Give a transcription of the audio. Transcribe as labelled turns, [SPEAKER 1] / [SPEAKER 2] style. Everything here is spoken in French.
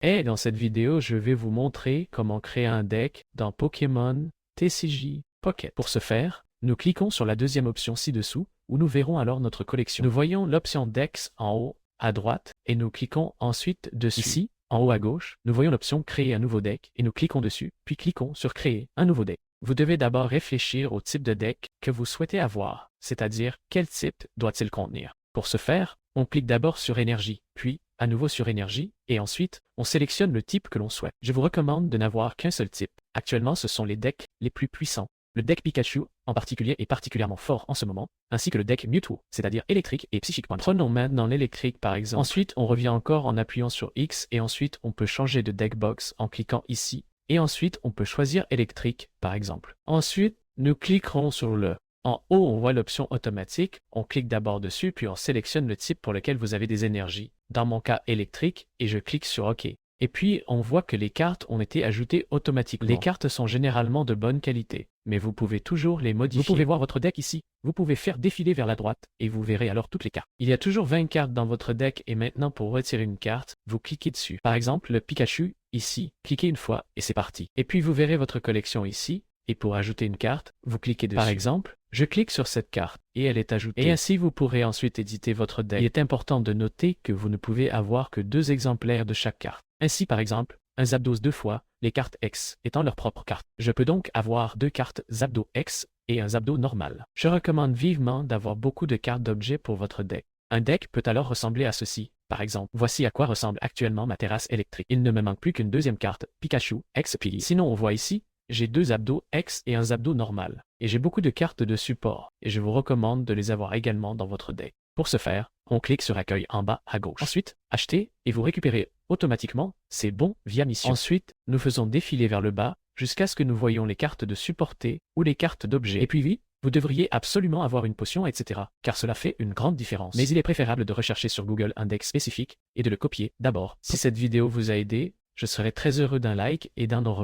[SPEAKER 1] Et dans cette vidéo, je vais vous montrer comment créer un deck dans Pokémon TCG Pocket. Pour ce faire, nous cliquons sur la deuxième option ci-dessous, où nous verrons alors notre collection. Nous voyons l'option Decks en haut à droite, et nous cliquons ensuite dessus. Ici, en haut à gauche, nous voyons l'option Créer un nouveau deck, et nous cliquons dessus, puis cliquons sur Créer un nouveau deck. Vous devez d'abord réfléchir au type de deck que vous souhaitez avoir, c'est-à-dire quel type doit-il contenir. Pour ce faire, on clique d'abord sur Énergie, puis à nouveau sur Énergie, et ensuite, on sélectionne le type que l'on souhaite. Je vous recommande de n'avoir qu'un seul type. Actuellement, ce sont les decks les plus puissants. Le deck Pikachu, en particulier, est particulièrement fort en ce moment, ainsi que le deck Mewtwo, c'est-à-dire électrique et psychique. Prenons maintenant l'électrique par exemple. Ensuite, on revient encore en appuyant sur X, et ensuite, on peut changer de deck box en cliquant ici, et ensuite, on peut choisir électrique, par exemple. Ensuite, nous cliquerons sur le. En haut, on voit l'option automatique. On clique d'abord dessus, puis on sélectionne le type pour lequel vous avez des énergies. Dans mon cas, électrique, et je clique sur OK. Et puis, on voit que les cartes ont été ajoutées automatiquement. Les cartes sont généralement de bonne qualité, mais vous pouvez toujours les modifier. Vous pouvez voir votre deck ici. Vous pouvez faire défiler vers la droite, et vous verrez alors toutes les cartes. Il y a toujours 20 cartes dans votre deck, et maintenant, pour retirer une carte, vous cliquez dessus. Par exemple, le Pikachu, ici, cliquez une fois, et c'est parti. Et puis, vous verrez votre collection ici, et pour ajouter une carte, vous cliquez dessus. Par exemple, je clique sur cette carte et elle est ajoutée. Et ainsi, vous pourrez ensuite éditer votre deck. Il est important de noter que vous ne pouvez avoir que 2 exemplaires de chaque carte. Ainsi, par exemple, un Zapdos 2 fois, les cartes X étant leur propre carte. Je peux donc avoir 2 cartes Zapdos X et un Zapdos normal. Je recommande vivement d'avoir beaucoup de cartes d'objets pour votre deck. Un deck peut alors ressembler à ceci. Par exemple, voici à quoi ressemble actuellement ma terrasse électrique. Il ne me manque plus qu'une deuxième carte, Pikachu XP. Sinon, on voit ici, j'ai 2 Zapdos X et un Zapdos normal. Et j'ai beaucoup de cartes de support, et je vous recommande de les avoir également dans votre deck. Pour ce faire, on clique sur Accueil en bas à gauche. Ensuite, Acheter, et vous récupérez automatiquement ces bons via mission. Ensuite, nous faisons défiler vers le bas, jusqu'à ce que nous voyions les cartes de supporter ou les cartes d'objets. Et puis oui, vous devriez absolument avoir une potion, etc., car cela fait une grande différence. Mais il est préférable de rechercher sur Google un deck spécifique, et de le copier d'abord. Si cette vidéo vous a aidé, je serais très heureux d'un like et d'un au revoir.